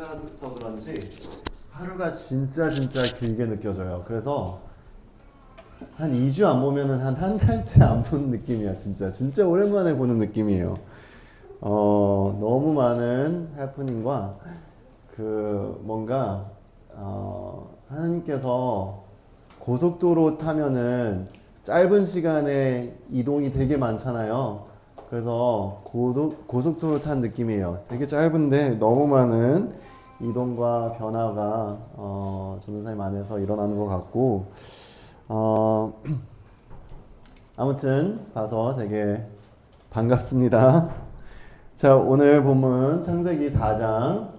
살아서 그런지 하루가 진짜 길게 느껴져요. 그래서 한 2주 안 보면은 한 달째 안 본 느낌이야. 진짜 오랜만에 보는 느낌이에요. 너무 많은 해프닝과 뭔가 하나님께서 고속도로 타면은 짧은 시간에 이동이 되게 많잖아요. 그래서 고속도로 탄 느낌이에요. 되게 짧은데 너무 많은 이동과 변화가 전도사님 안에서 일어나는 것 같고 아무튼 봐서 되게 반갑습니다. 자, 오늘 본문 창세기 4장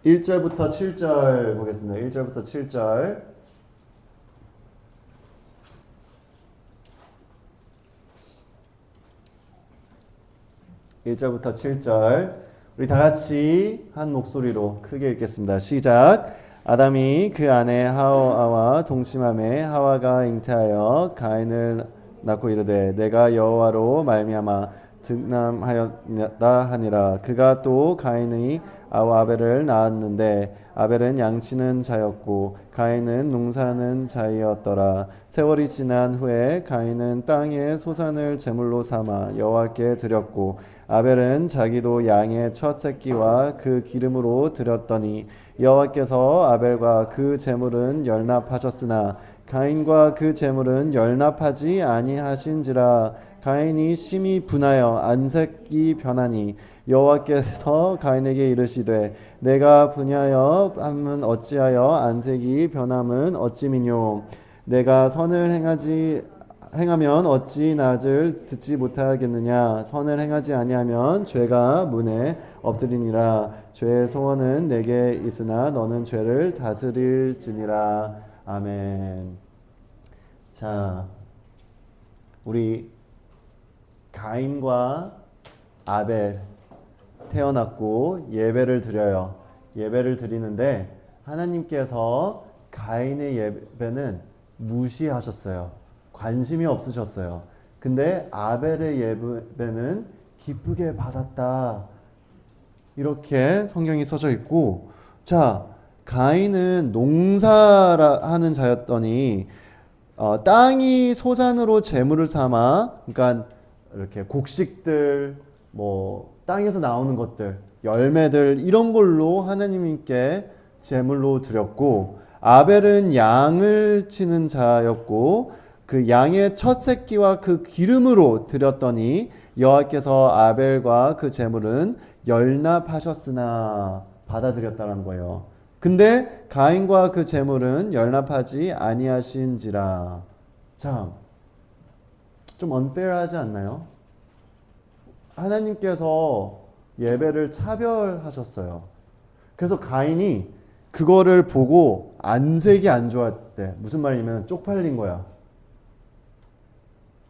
1절부터 7절 보겠습니다. 1절부터 7절. 우리 다 같이 한 목소리로 크게 읽겠습니다. 시작. 아담이 그 아내 하와와 동침하매 하와가 잉태하여 가인을 낳고 이르되 내가 여호와로 말미암아 득남하였다 하니라. 그가 또 가인의 아우 아벨을 낳았는데 아벨은 양치는 자였고 가인은 농사는 자이었더라. 세월이 지난 후에 가인은 땅의 소산을 제물로 삼아 여호와께 드렸고 아벨은 자기도 양의 첫 새끼와 그 기름으로 드렸더니 여호와께서 아벨과 그 제물은 열납하셨으나 가인과 그 제물은 열납하지 아니하신지라. 가인이 심히 분하여 안색이 변하니 여호와께서 가인에게 이르시되 내가 분하여 함은 어찌하여 안색이 변함은 어찌미뇨. 내가 선을 행하면 어찌 낯을 듣지 못하겠느냐. 선을 행하지 아니하면 죄가 문에 엎드리니라. 죄의 소원은 내게 있으나 너는 죄를 다스릴지니라. 아멘. 자, 우리 가인과 아벨 태어났고 예배를 드려요. 예배를 드리는데 하나님께서 가인의 예배는 무시하셨어요. 관심이 없으셨어요. 근데 아벨의 예배는 기쁘게 받았다. 이렇게 성경이 써져 있고, 자, 가인은 농사하는 자였더니 땅이 소산으로 제물을 삼아, 그러니까 이렇게 곡식들, 뭐 땅에서 나오는 것들, 열매들 이런 걸로 하나님께 제물로 드렸고, 아벨은 양을 치는 자였고 그 양의 첫 새끼와 그 기름으로 드렸더니 여호와께서 아벨과 그 제물은 열납하셨으나 받아들였다는 거예요. 근데 가인과 그 제물은 열납하지 아니하신지라. 자, 좀 unfair하지 않나요? 하나님께서 예배를 차별하셨어요. 그래서 가인이 그거를 보고 안색이 안 좋았대. 무슨 말이냐면 쪽팔린 거야.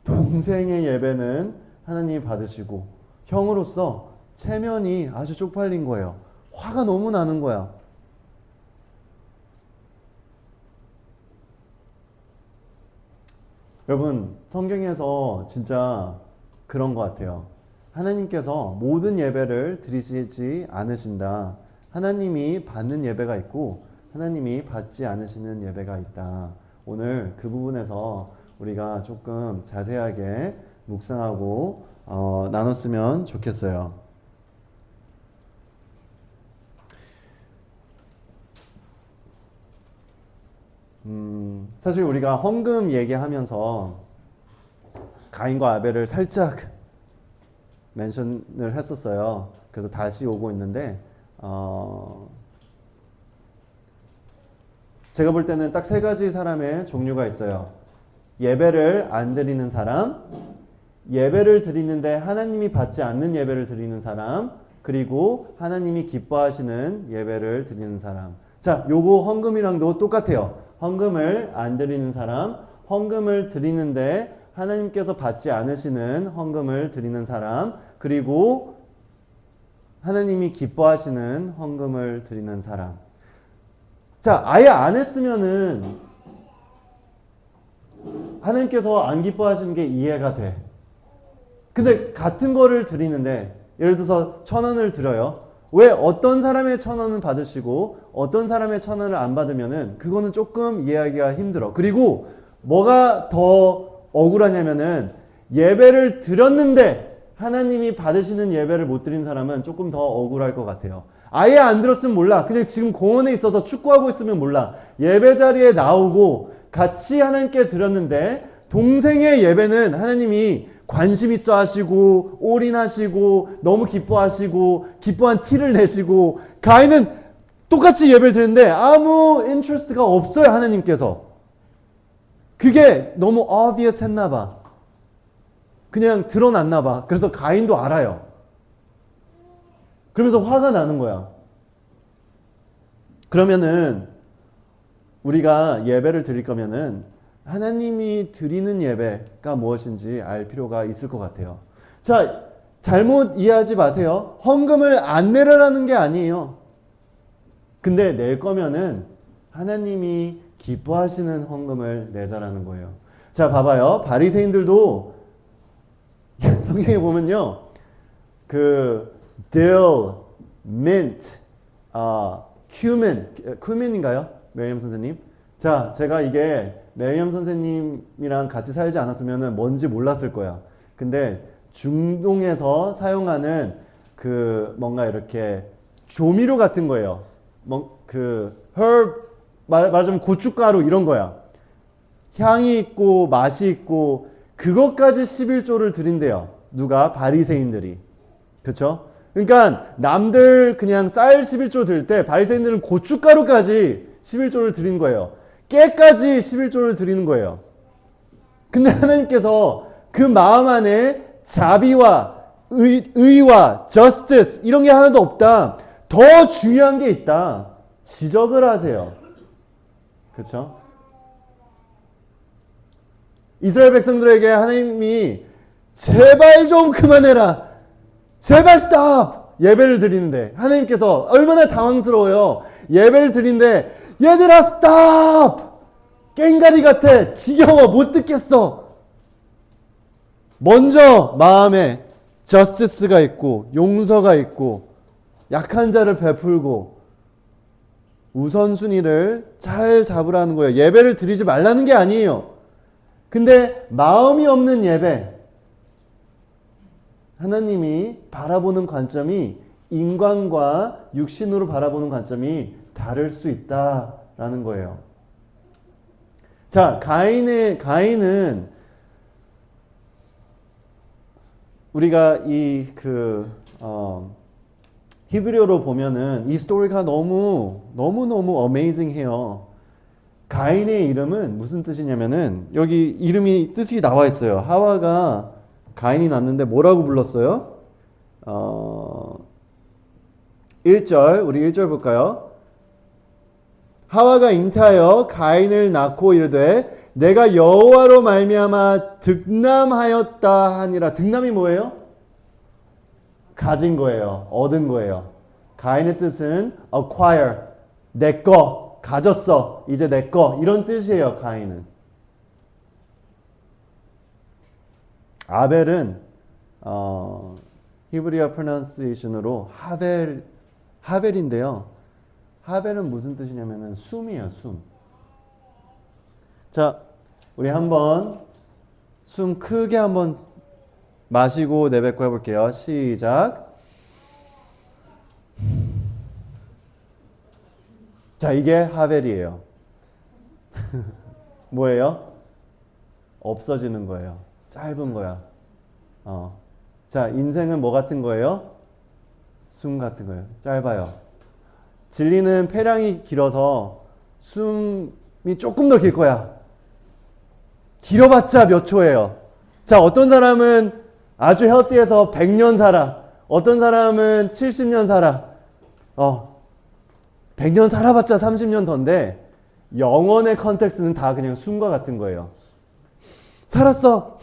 동생의 예배는 하나님이 받으시고 형으로서 체면이 아주 쪽팔린 거예요. 화가 너무 나는 거야. 여러분, 성경에서 진짜 그런 것 같아요. 하나님께서 모든 예배를 드리시지 않으신다. 하나님이 받는 예배가 있고 하나님이 받지 않으시는 예배가 있다. 오늘 그 부분에서 우리가 조금 자세하게 묵상하고 나눴으면 좋겠어요. 사실 우리가 헌금 얘기하면서 가인과 아벨을 살짝 멘션을 했었어요. 그래서 다시 오고 있는데 제가 볼 때는 딱 세 가지 사람의 종류가 있어요. 예배를 안 드리는 사람, 예배를 드리는데 하나님이 받지 않는 예배를 드리는 사람, 그리고 하나님이 기뻐하시는 예배를 드리는 사람. 자, 요거 헌금이랑도 똑같아요. 헌금을 안 드리는 사람, 헌금을 드리는데 하나님께서 받지 않으시는 헌금을 드리는 사람, 그리고 하나님이 기뻐하시는 헌금을 드리는 사람. 자, 아예 안 했으면은 하나님께서 안 기뻐하시는 게 이해가 돼. 근데 같은 거를 드리는데 예를 들어서 1,000원을 드려요. 왜 어떤 사람의 1,000원은 받으시고 어떤 사람의 1,000원을 안 받으면은 그거는 조금 이해하기가 힘들어. 그리고 뭐가 더 억울하냐면은 예배를 드렸는데 하나님이 받으시는 예배를 못 드린 사람은 조금 더 억울할 것 같아요. 아예 안 들었으면 몰라. 그냥 지금 공원에 있어서 축구하고 있으면 몰라. 예배 자리에 나오고 같이 하나님께 드렸는데 동생의 예배는 하나님이 관심 있어 하시고 올인하시고 너무 기뻐하시고 기뻐한 티를 내시고 가인은 똑같이 예배를 드리는데 아무 인트레스트가 없어요. 하나님께서. 그게 너무 obvious 했나 봐. 그냥 드러났나 봐. 그래서 가인도 알아요. 그러면서 화가 나는 거야. 그러면은 우리가 예배를 드릴 거면은 하나님이 드리는 예배가 무엇인지 알 필요가 있을 것 같아요. 자, 잘못 이해하지 마세요. 헌금을 안 내라라는 게 아니에요. 근데 낼 거면은 하나님이 기뻐하시는 헌금을 내자라는 거예요. 자, 봐봐요. 바리새인들도 성경에 보면요. 그 dill, mint, cumin인가요? 메리엄 선생님? 자, 제가 이게 메리엄 선생님이랑 같이 살지 않았으면 뭔지 몰랐을 거야. 근데 중동에서 사용하는 그 뭔가 이렇게 조미료 같은 거예요. 말하자면 고춧가루 이런 거야. 향이 있고 맛이 있고 그것까지 11조를 드린대요. 누가? 바리새인들이. 그렇죠? 그러니까 남들 그냥 쌀 11조 드릴 때 바리새인들은 고춧가루까지 11조를 드린 거예요. 깨까지 11조를 드리는 거예요. 근데 하나님께서 그 마음 안에 자비와 의와 justice 이런 게 하나도 없다. 더 중요한 게 있다. 지적을 하세요. 그렇죠? 이스라엘 백성들에게 하나님이 제발 좀 그만해라. 제발 stop. 예배를 드리는데 하나님께서 얼마나 당황스러워요. 예배를 드리는데 얘들아 stop. 깽가리 같아. 지겨워. 못 듣겠어. 먼저 마음에 justice가 있고 용서가 있고 약한 자를 베풀고 우선순위를 잘 잡으라는 거예요. 예배를 드리지 말라는 게 아니에요. 근데 마음이 없는 예배, 하나님이 바라보는 관점이 인간과 육신으로 바라보는 관점이 다를 수 있다라는 거예요. 자, 가인은 우리가 히브리어로 보면은 이 스토리가 너무 어메이징해요. 가인의 이름은 무슨 뜻이냐면은 여기 이름이 뜻이 나와 있어요. 하와가 가인이 낳는데 뭐라고 불렀어요? 1절, 우리 1절 볼까요? 하와가 잉태하여 가인을 낳고 이르되 내가 여호와로 말미암아 득남하였다 하니라. 득남이 뭐예요? 가진 거예요. 얻은 거예요. 가인의 뜻은 acquire, 내 거, 가졌어. 이제 내 거. 이런 뜻이에요. 가인은. 아벨은 히브리어 프로나운시에이션으로 하벨인데요. 하벨은 무슨 뜻이냐면은 숨이에요. 숨. 자, 우리 한번 숨 크게 한번 마시고 내뱉고 해볼게요. 시작. 자, 이게 하벨이에요. 뭐예요? 없어지는 거예요. 짧은 거야. 자, 인생은 뭐 같은 거예요? 숨 같은 거예요. 짧아요. 진리는 폐량이 길어서 숨이 조금 더 길 거야. 길어봤자 몇 초예요. 자, 어떤 사람은 아주 헬티해서 100년 살아. 어떤 사람은 70년 살아. 100년 살아봤자 30년 더인데 영혼의 컨텍스트는 다 그냥 숨과 같은 거예요. 살았어.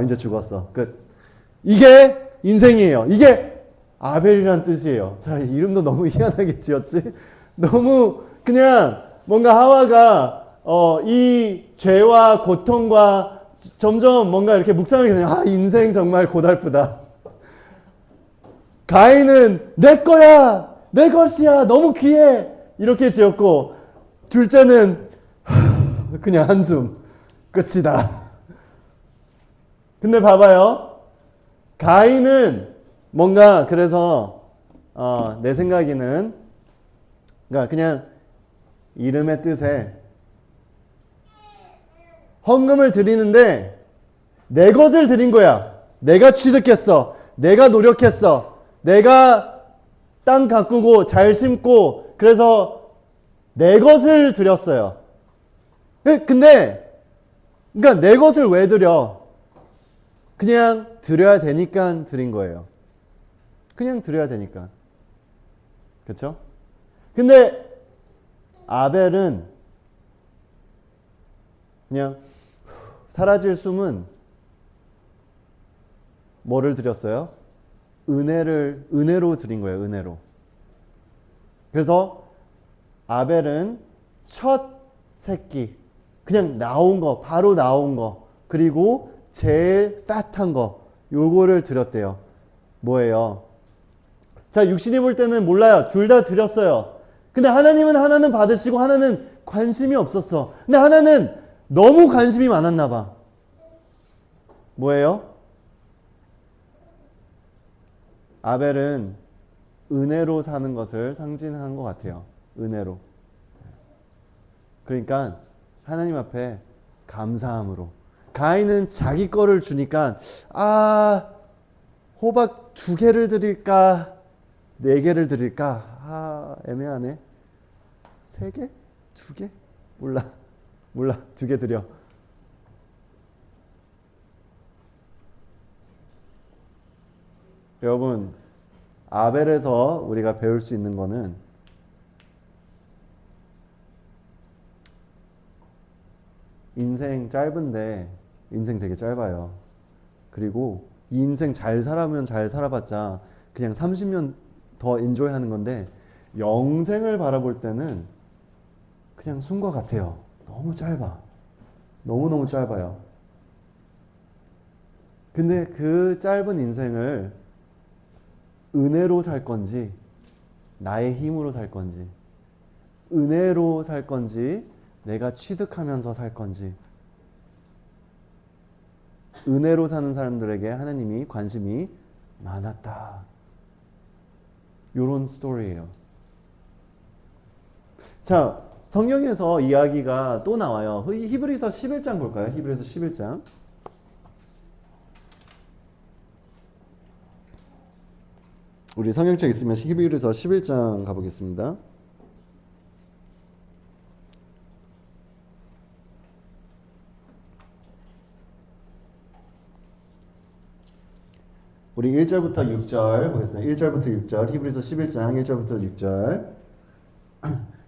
이제 죽었어. 끝. 이게 인생이에요. 이게 아벨이란 뜻이에요. 자, 이름도 너무 희한하게 지었지? 너무 그냥 뭔가 하와가 이 죄와 고통과 점점 뭔가 이렇게 묵상하게 되면 인생 정말 고달프다. 가인은 내 거야, 내 것이야, 너무 귀해 이렇게 지었고, 둘째는 그냥 한숨 끝이다. 근데 봐봐요. 가인은 뭔가 그래서 내 생각에는 그러니까 그냥 이름의 뜻에 헌금을 드리는데 내 것을 드린 거야. 내가 취득했어. 내가 노력했어. 내가 땅 가꾸고 잘 심고 그래서 내 것을 드렸어요. 근데 그러니까 내 것을 왜 드려? 그냥 드려야 되니까 드린 거예요. 그냥 드려야 되니까. 그렇죠? 근데 아벨은 그냥 사라질 숨은 뭐를 드렸어요? 은혜로 드린 거예요. 은혜로. 그래서 아벨은 첫 새끼, 그냥 나온 거, 바로 나온 거, 그리고 제일 팻한 거, 요거를 드렸대요. 뭐예요? 자, 육신이 볼 때는 몰라요. 둘 다 드렸어요. 근데 하나는 받으시고 하나는 관심이 없었어. 근데 하나는 너무 관심이 많았나 봐. 뭐예요? 아벨은 은혜로 사는 것을 상징한 것 같아요. 은혜로. 그러니까 하나님 앞에 감사함으로. 가인은 자기 거를 주니까 호박 2개를 드릴까 4개를 드릴까 애매하네. 3개? 2개? 몰라 2개 드려. 여러분, 아벨에서 우리가 배울 수 있는 거는 인생 짧은데 인생 되게 짧아요. 그리고 이 인생 잘 살아면 잘 살아봤자 그냥 30년 더 인조이 하는 건데 영생을 바라볼 때는 그냥 순과 같아요. 너무 짧아. 너무너무 짧아요. 근데 그 짧은 인생을 은혜로 살 건지 나의 힘으로 살 건지 은혜로 살 건지 내가 취득하면서 살 건지 은혜로 사는 사람들에게 하나님이 관심이 많았다. 요런 스토리예요. 자, 성경에서 이야기가 또 나와요. 히브리서 11장 볼까요? 히브리서 11장. 우리 성경책 있으면 히브리서 11장 가보겠습니다. 우리 1절부터 6절 보겠습니다. 1절부터 6절 히브리서 11장 1절부터 6절.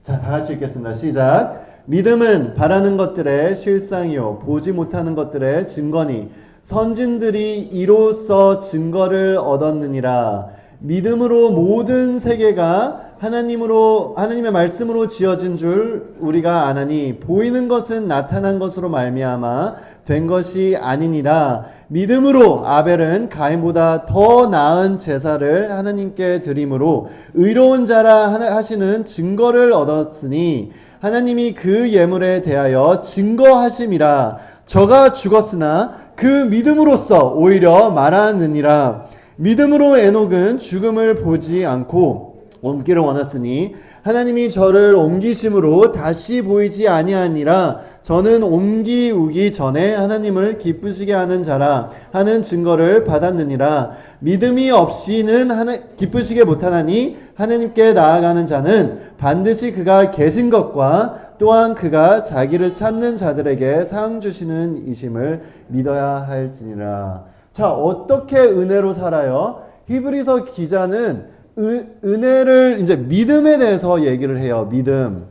자, 다 같이 읽겠습니다. 시작. 믿음은 바라는 것들의 실상이요 보지 못하는 것들의 증거니 선진들이 이로써 증거를 얻었느니라. 믿음으로 모든 세계가 하나님의 말씀으로 지어진 줄 우리가 아나니 보이는 것은 나타난 것으로 말미암아 된 것이 아니니라. 믿음으로 아벨은 가인보다 더 나은 제사를 하나님께 드림으로 의로운 자라 하시는 증거를 얻었으니 하나님이 그 예물에 대하여 증거하심이라. 저가 죽었으나 그 믿음으로써 오히려 말하느니라. 믿음으로 에녹은 죽음을 보지 않고 옮기를 원하으니 하나님이 저를 옮기심으로 다시 보이지 아니하니라. 저는 옮기우기 전에 하나님을 기쁘시게 하는 자라 하는 증거를 받았느니라. 믿음이 없이는 기쁘시게 못하나니 하나님께 나아가는 자는 반드시 그가 계신 것과 또한 그가 자기를 찾는 자들에게 상 주시는 이심을 믿어야 할지니라. 자, 어떻게 은혜로 살아요? 히브리서 기자는 은혜를 이제 믿음에 대해서 얘기를 해요. 믿음.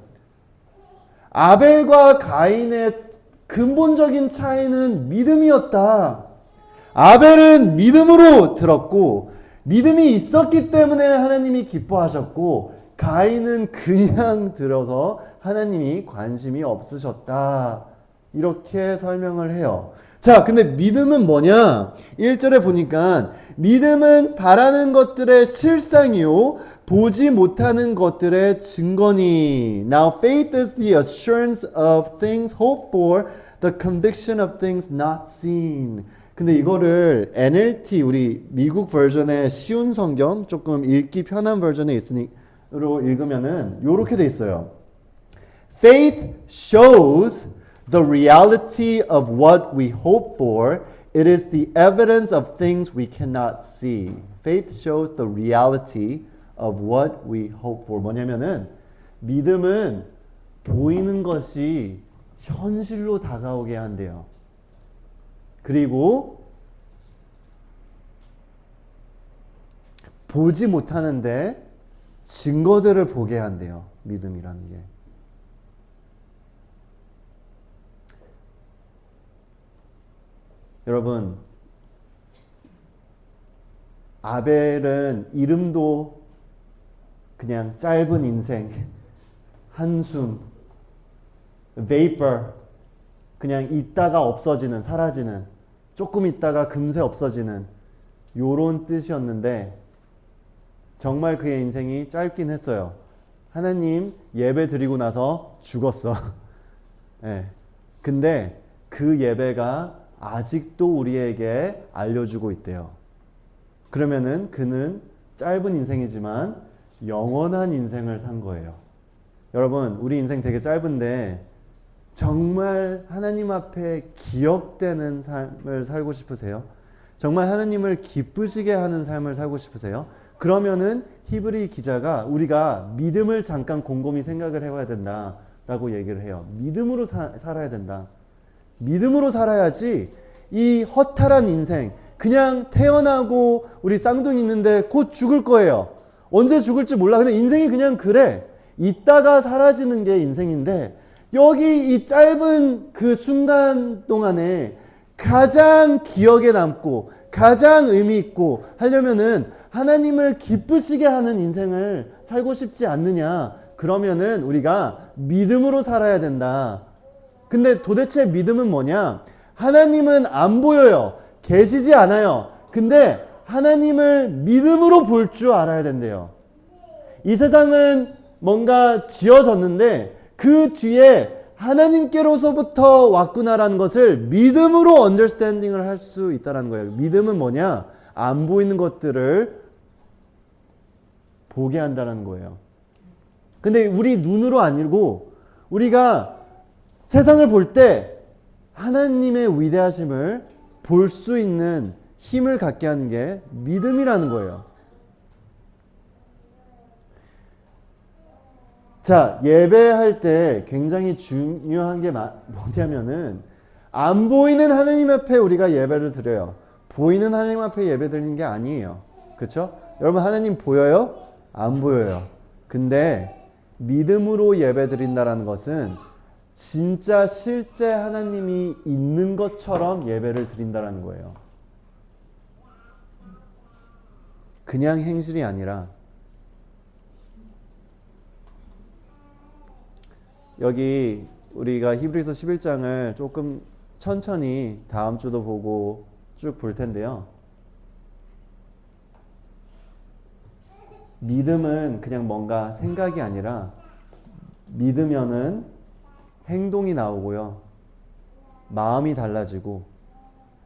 아벨과 가인의 근본적인 차이는 믿음이었다. 아벨은 믿음으로 들었고 믿음이 있었기 때문에 하나님이 기뻐하셨고 가인은 그냥 들어서 하나님이 관심이 없으셨다. 이렇게 설명을 해요. 자, 근데 믿음은 뭐냐? 1절에 보니까 믿음은 바라는 것들의 실상이요 보지 못하는 것들의 증거니. Now faith is the assurance of things hoped for, the conviction of things not seen. 근데 이거를 NLT 우리 미국 버전의 쉬운 성경 조금 읽기 편한 버전에 있으니로 읽으면은 요렇게 돼 있어요. Faith shows the reality of what we hope for. It is the evidence of things we cannot see. Faith shows the reality of what we hope for. 뭐냐면은 믿음은 보이는 것이 현실로 다가오게 한대요. 그리고 보지 못하는데 증거들을 보게 한대요. 믿음이라는 게. 여러분, 아벨은 이름도 그냥 짧은 인생, 한숨, vapor, 그냥 있다가 없어지는, 사라지는, 조금 있다가 금세 없어지는 요런 뜻이었는데 정말 그의 인생이 짧긴 했어요. 하나님 예배 드리고 나서 죽었어. 네. 근데 그 예배가 아직도 우리에게 알려주고 있대요. 그러면은 그는 짧은 인생이지만 영원한 인생을 산 거예요. 여러분, 우리 인생 되게 짧은데 정말 하나님 앞에 기억되는 삶을 살고 싶으세요? 정말 하나님을 기쁘시게 하는 삶을 살고 싶으세요? 그러면은 히브리 기자가 우리가 믿음을 잠깐 곰곰이 생각을 해봐야 된다라고 얘기를 해요. 믿음으로 살아야 된다. 믿음으로 살아야지 이 허탈한 인생, 그냥 태어나고 우리 쌍둥이 있는데 곧 죽을 거예요. 언제 죽을지 몰라. 근데 인생이 그냥 그래. 있다가 사라지는 게 인생인데 여기 이 짧은 그 순간 동안에 가장 기억에 남고 가장 의미 있고 하려면은 하나님을 기쁘시게 하는 인생을 살고 싶지 않느냐. 그러면은 우리가 믿음으로 살아야 된다. 근데 도대체 믿음은 뭐냐? 하나님은 안 보여요. 계시지 않아요. 근데 하나님을 믿음으로 볼 줄 알아야 된대요. 이 세상은 뭔가 지어졌는데 그 뒤에 하나님께로서부터 왔구나라는 것을 믿음으로 언더스탠딩을 할 수 있다는 거예요. 믿음은 뭐냐? 안 보이는 것들을 보게 한다는 거예요. 근데 우리 눈으로 아니고 우리가 세상을 볼 때 하나님의 위대하심을 볼 수 있는 힘을 갖게 하는 게 믿음이라는 거예요. 자, 예배할 때 굉장히 중요한 게 뭐냐면은 안 보이는 하나님 앞에 우리가 예배를 드려요. 보이는 하나님 앞에 예배 드리는 게 아니에요. 그렇죠? 여러분, 하나님 보여요? 안 보여요. 근데 믿음으로 예배 드린다는 것은 진짜 실제 하나님이 있는 것처럼 예배를 드린다는 거예요. 그냥 행실이 아니라 여기 우리가 히브리서 11장을 조금 천천히 다음 주도 보고 쭉 볼 텐데요. 믿음은 그냥 뭔가 생각이 아니라 믿으면은 행동이 나오고요. 마음이 달라지고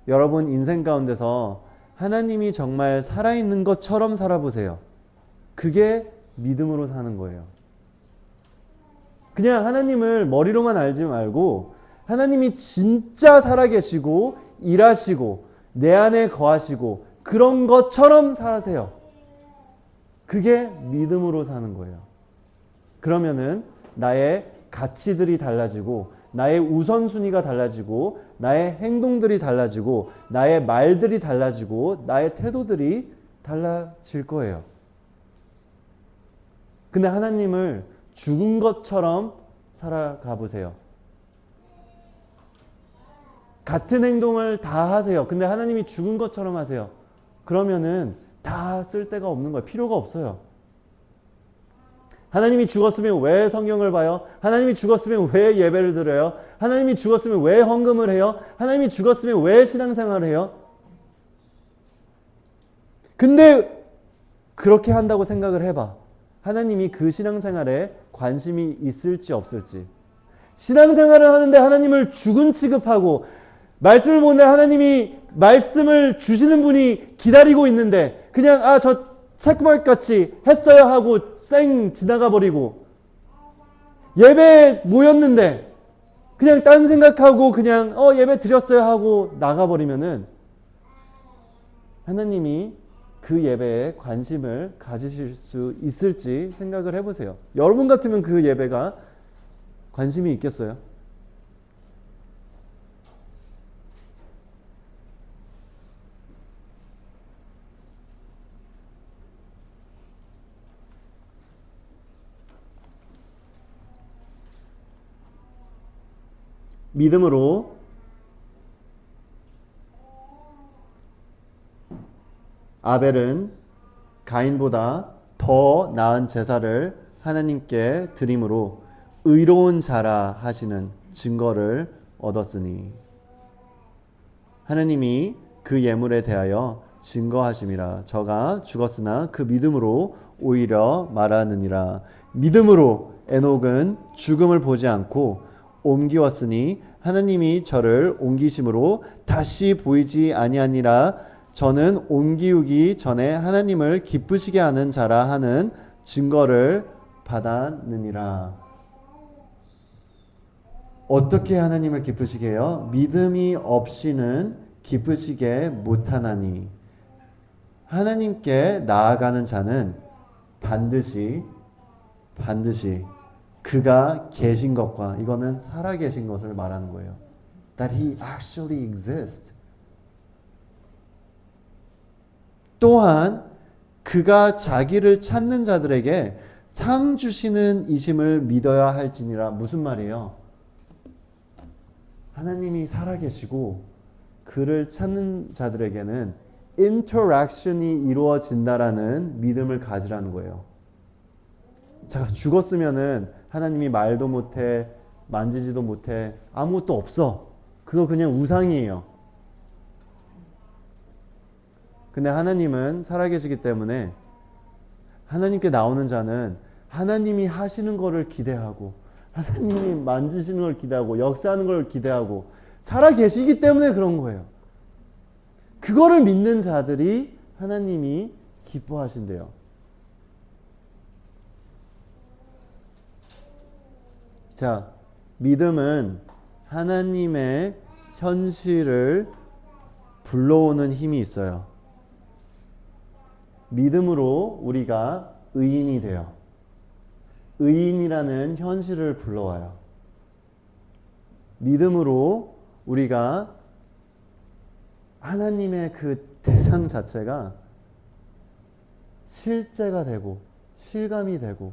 여러분 인생 가운데서 하나님이 정말 살아있는 것처럼 살아보세요. 그게 믿음으로 사는 거예요. 그냥 하나님을 머리로만 알지 말고 하나님이 진짜 살아계시고 일하시고 내 안에 거하시고 그런 것처럼 사세요. 그게 믿음으로 사는 거예요. 그러면은 나의 가치들이 달라지고 나의 우선순위가 달라지고 나의 행동들이 달라지고 나의 말들이 달라지고 나의 태도들이 달라질 거예요. 근데 하나님을 죽은 것처럼 살아가 보세요. 같은 행동을 다 하세요. 근데 하나님이 죽은 것처럼 하세요. 그러면은 다 쓸데가 없는 거예요. 필요가 없어요. 하나님이 죽었으면 왜 성경을 봐요? 하나님이 죽었으면 왜 예배를 드려요? 하나님이 죽었으면 왜 헌금을 해요? 하나님이 죽었으면 왜 신앙생활을 해요? 근데 그렇게 한다고 생각을 해봐. 하나님이 그 신앙생활에 관심이 있을지 없을지. 신앙생활을 하는데 하나님을 죽은 취급하고 말씀을 보는데 하나님이 말씀을 주시는 분이 기다리고 있는데 그냥 저 체크마크 같이 했어요 하고 쌩 지나가 버리고 예배 모였는데 그냥 딴 생각하고 그냥 예배 드렸어요 하고 나가버리면은 하나님이 그 예배에 관심을 가지실 수 있을지 생각을 해보세요. 여러분 같으면 그 예배가 관심이 있겠어요? 믿음으로 아벨은 가인보다 더 나은 제사를 하나님께 드림으로 의로운 자라 하시는 증거를 얻었으니 하나님이 그 예물에 대하여 증거하심이라. 저가 죽었으나 그 믿음으로 오히려 말하느니라. 믿음으로 에녹은 죽음을 보지 않고 옮기었으니 하나님이 저를 옮기심으로 다시 보이지 아니하니라. 저는 옮기우기 전에 하나님을 기쁘시게 하는 자라 하는 증거를 받았느니라. 어떻게 하나님을 기쁘시게 해요? 믿음이 없이는 기쁘시게 못하나니. 하나님께 나아가는 자는 반드시 그가 계신 것과, 이거는 살아계신 것을 말하는 거예요. That he actually exists. 또한 그가 자기를 찾는 자들에게 상 주시는 이심을 믿어야 할지니라. 무슨 말이에요? 하나님이 살아계시고 그를 찾는 자들에게는 인터랙션이 이루어진다라는 믿음을 가지라는 거예요. 자, 죽었으면은 하나님이 말도 못해, 만지지도 못해, 아무것도 없어. 그거 그냥 우상이에요. 근데 하나님은 살아계시기 때문에 하나님께 나오는 자는 하나님이 하시는 거를 기대하고, 하나님이 만지시는 걸 기대하고, 역사하는 걸 기대하고, 살아계시기 때문에 그런 거예요. 그거를 믿는 자들이 하나님이 기뻐하신대요. 자, 믿음은 하나님의 현실을 불러오는 힘이 있어요. 믿음으로 우리가 의인이 돼요. 의인이라는 현실을 불러와요. 믿음으로 우리가 하나님의 그 대상 자체가 실제가 되고 실감이 되고,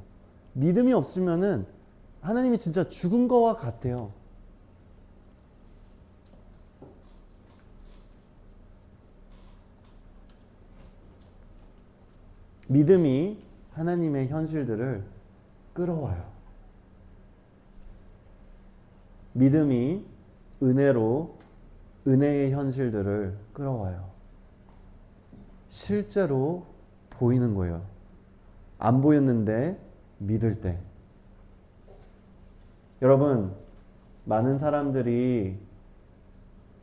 믿음이 없으면은 하나님이 진짜 죽은 거와 같아요. 믿음이 하나님의 현실들을 끌어와요. 믿음이 은혜로 은혜의 현실들을 끌어와요. 실제로 보이는 거예요. 안 보였는데 믿을 때. 여러분, 많은 사람들이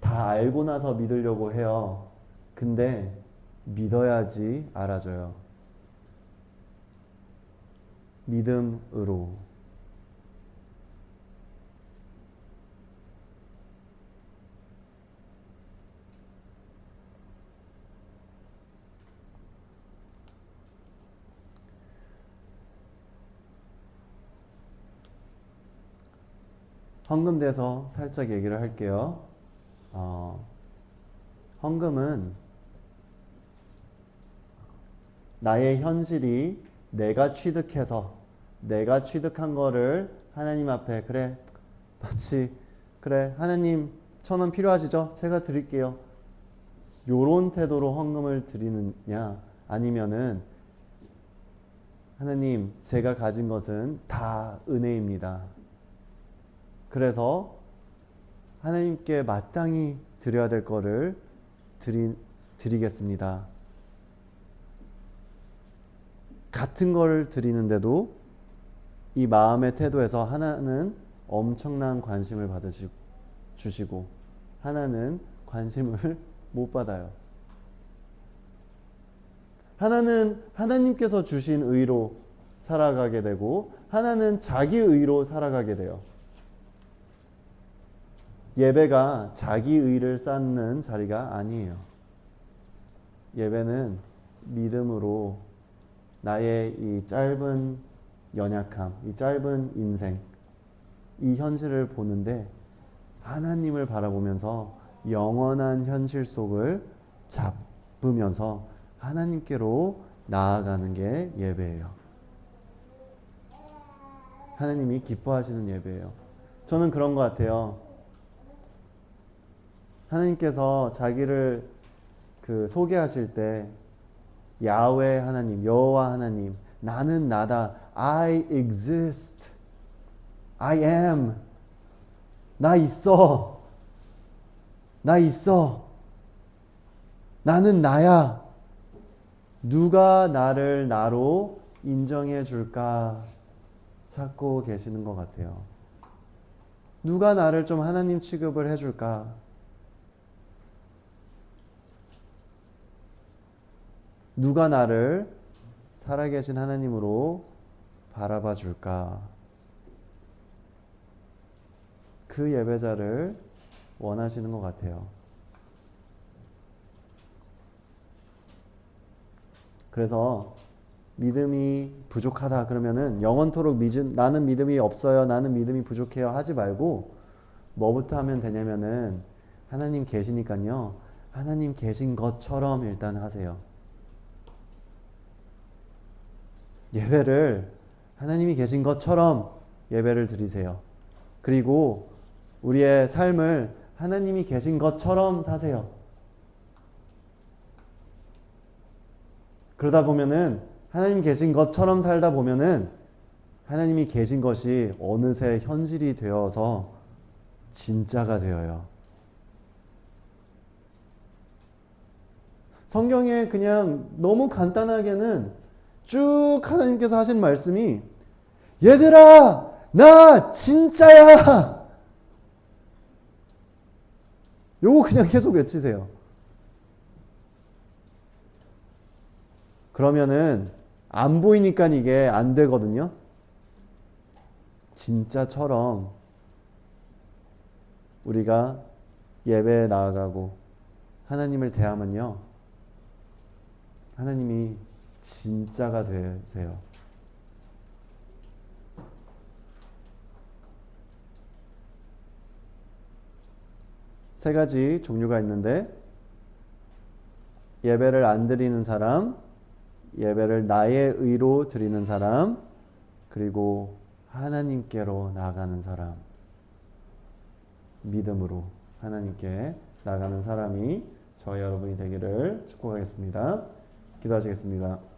다 알고 나서 믿으려고 해요. 근데 믿어야지 알아져요. 믿음으로. 헌금돼서 살짝 얘기를 할게요. 헌금은 나의 현실이 내가 취득해서 내가 취득한 거를 하나님 앞에, 그래 마치 그래 하나님 1,000원 필요하시죠? 제가 드릴게요. 요런 태도로 헌금을 드리느냐, 아니면은 하나님, 제가 가진 것은 다 은혜입니다. 그래서 하나님께 마땅히 드려야 될 거를 드리겠습니다. 같은 걸 드리는데도 이 마음의 태도에서 하나는 엄청난 관심을 주시고 하나는 관심을 못 받아요. 하나는 하나님께서 주신 의로 살아가게 되고 하나는 자기 의로 살아가게 돼요. 예배가 자기 의를 쌓는 자리가 아니에요. 예배는 믿음으로 나의 이 짧은 연약함, 이 짧은 인생, 이 현실을 보는데 하나님을 바라보면서 영원한 현실 속을 잡으면서 하나님께로 나아가는 게 예배예요. 하나님이 기뻐하시는 예배예요. 저는 그런 것 같아요. 하나님께서 자기를 소개하실 때 야훼 하나님, 여호와 하나님, 나는 나다, I exist, I am, 나 있어, 나 있어, 나는 나야. 누가 나를 나로 인정해 줄까 찾고 계시는 것 같아요. 누가 나를 좀 하나님 취급을 해줄까? 누가 나를 살아계신 하나님으로 바라봐 줄까? 그 예배자를 원하시는 것 같아요. 그래서 믿음이 부족하다 그러면은 영원토록 나는 믿음이 없어요, 나는 믿음이 부족해요 하지 말고 뭐부터 하면 되냐면은 하나님 계시니까요, 하나님 계신 것처럼 일단 하세요. 예배를 하나님이 계신 것처럼 예배를 드리세요. 그리고 우리의 삶을 하나님이 계신 것처럼 사세요. 그러다 보면은 하나님 계신 것처럼 살다 보면은 하나님이 계신 것이 어느새 현실이 되어서 진짜가 되어요. 성경에 그냥 너무 간단하게는 쭉 하나님께서 하신 말씀이 얘들아 나 진짜야, 요거 그냥 계속 외치세요. 그러면은 안 보이니까 이게 안 되거든요. 진짜처럼 우리가 예배에 나아가고 하나님을 대하면요, 하나님이 진짜가 되세요. 세 가지 종류가 있는데 예배를 안 드리는 사람, 예배를 나의 의로 드리는 사람, 그리고 하나님께로 나아가는 사람. 믿음으로 하나님께 나아가는 사람이 저희 여러분이 되기를 축복하겠습니다. 기도하시겠습니다.